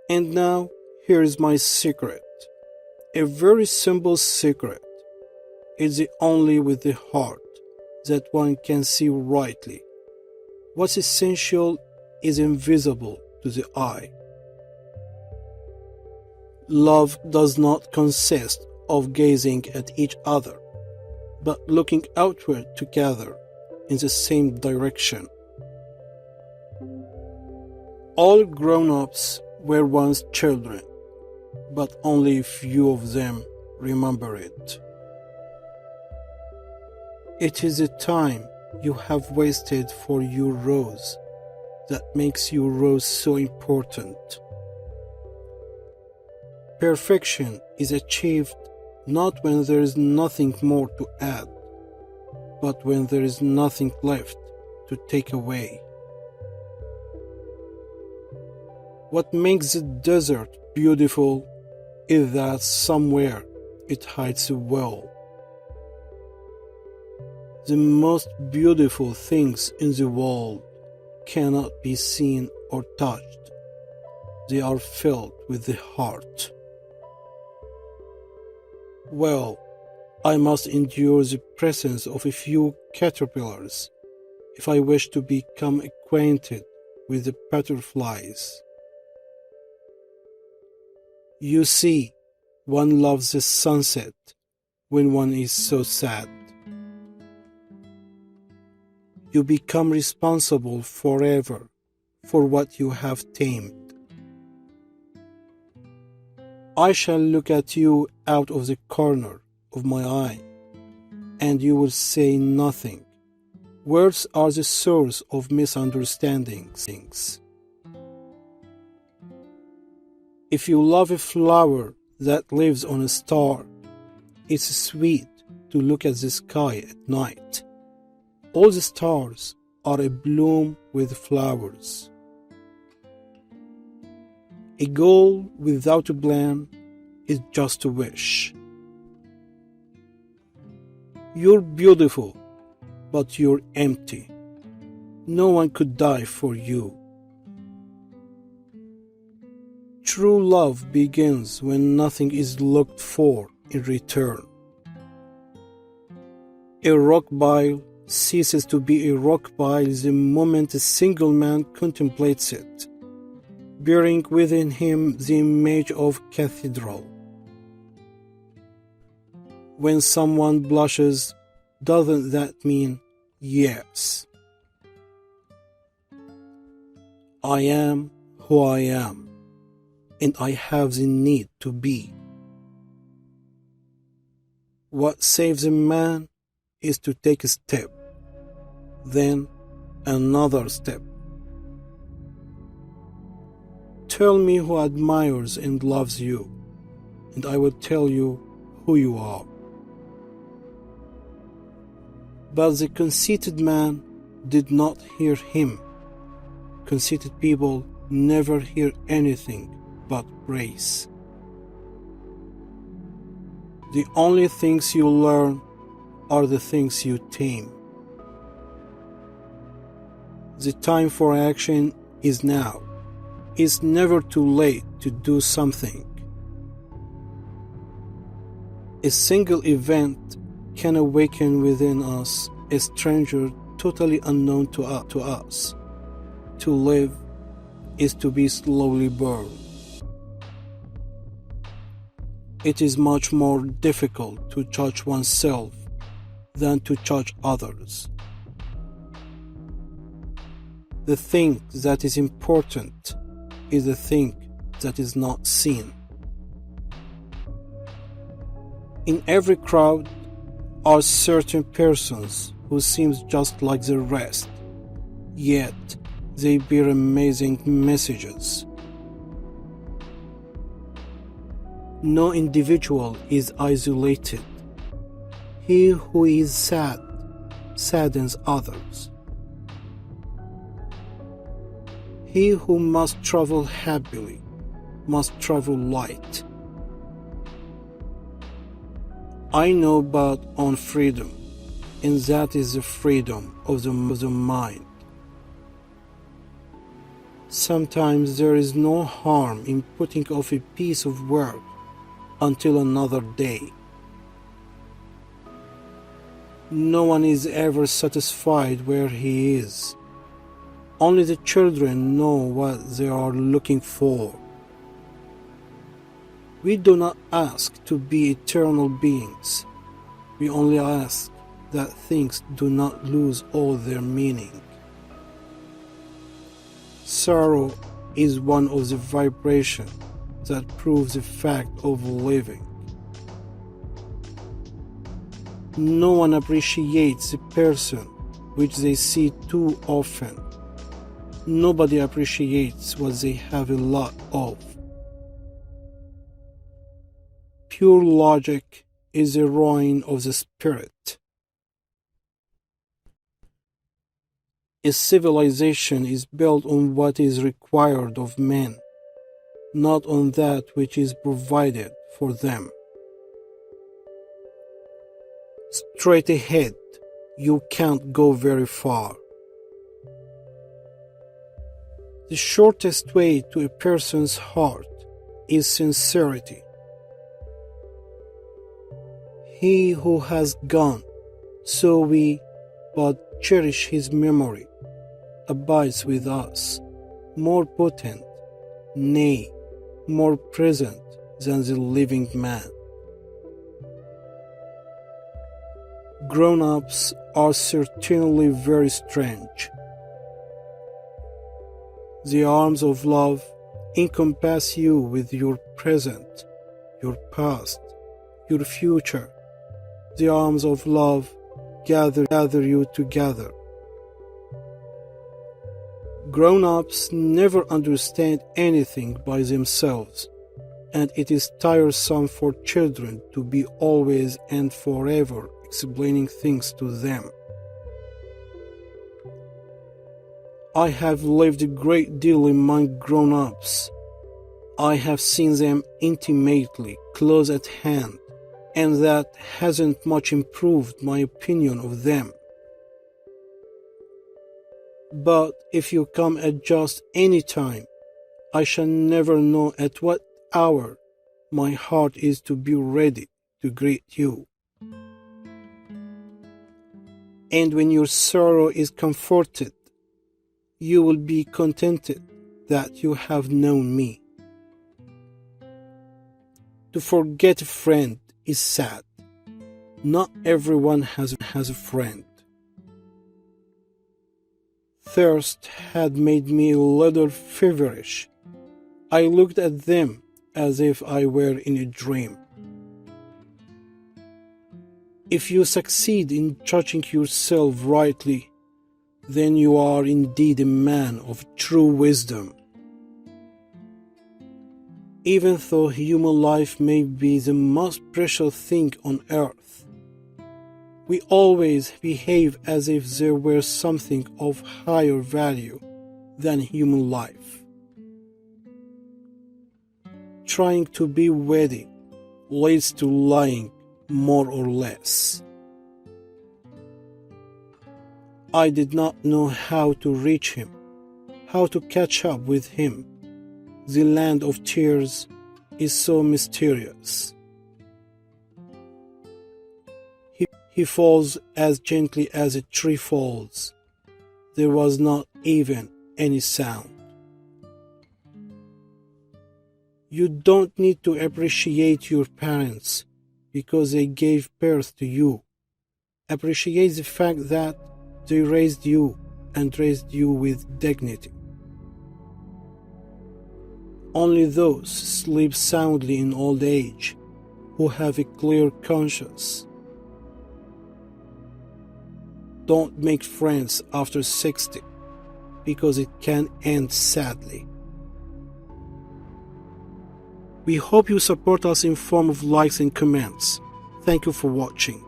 And now, here is my secret. A very simple secret. It's the only with the heart that one can see rightly. What's essential is invisible to the eye. Love does not consist of gazing at each other, but looking outward together in the same direction. All grown-ups were once children, but only a few of them remember it. It is the time you have wasted for your rose that makes your rose so important. Perfection is achieved not when there is nothing more to add, but when there is nothing left to take away. What makes the desert beautiful is that somewhere it hides a well. The most beautiful things in the world cannot be seen or touched. They are filled with the heart. Well, I must endure the presence of a few caterpillars if I wish to become acquainted with the butterflies. You see, one loves the sunset when one is so sad. You become responsible forever for what you have tamed. I shall look at you out of the corner of my eye, and you will say nothing. Words are the source of misunderstandings. If you love a flower that lives on a star, it's sweet to look at the sky at night. All the stars are abloom with flowers. A goal without a plan is just a wish. You're beautiful, but you're empty. No one could die for you. True love begins when nothing is looked for in return. A rock pile ceases to be a rock pile the moment a single man contemplates it, bearing within him the image of cathedral. When someone blushes, doesn't that mean yes? I am who I am, and I have the need to be. What saves a man is to take a step, then another step. Tell me who admires and loves you, and I will tell you who you are. But the conceited man did not hear him. Conceited people never hear anything but praise. The only things you learn are the things you tame. The time for action is now. It's never too late to do something. A single event can awaken within us a stranger totally unknown to us. To live is to be slowly burned. It is much more difficult to judge oneself than to judge others. The thing that is important is the thing that is not seen. In every crowd are certain persons who seem just like the rest, yet they bear amazing messages. No individual is isolated. He who is sad saddens others. He who must travel happily must travel light. I know but on freedom, and that is the freedom of the mind. Sometimes there is no harm in putting off a piece of work until another day. No one is ever satisfied where he is. Only the children know what they are looking for. We do not ask to be eternal beings. We only ask that things do not lose all their meaning. Sorrow is one of the vibrations that proves the fact of living. No one appreciates the person which they see too often. Nobody appreciates what they have a lot of. Pure logic is the ruin of the spirit. A civilization is built on what is required of men, not on that which is provided for them. Straight ahead, you can't go very far. The shortest way to a person's heart is sincerity. He who has gone, so we but cherish his memory, abides with us, more potent, nay, more present than the living man. Grown-ups are certainly very strange. The arms of love encompass you with your present, your past, your future. The arms of love gather you together. Grown-ups never understand anything by themselves, and it is tiresome for children to be always and forever explaining things to them. I have lived a great deal among grown-ups. I have seen them intimately, close at hand, and that hasn't much improved my opinion of them. But if you come at just any time, I shall never know at what hour my heart is to be ready to greet you. And when your sorrow is comforted, you will be contented that you have known me. To forget a friend is sad. Not everyone has a friend. Thirst had made me a little feverish. I looked at them as if I were in a dream. If you succeed in judging yourself rightly, then you are indeed a man of true wisdom. Even though human life may be the most precious thing on earth, we always behave as if there were something of higher value than human life. Trying to be witty leads to lying more or less. I did not know how to reach him, how to catch up with him. The land of tears is so mysterious. He falls as gently as a tree falls. There was not even any sound. You don't need to appreciate your parents because they gave birth to you. Appreciate the fact that they raised you and raised you with dignity. Only those sleep soundly in old age who have a clear conscience. Don't make friends after 60 because it can end sadly. We hope you support us in form of likes and comments. Thank you for watching.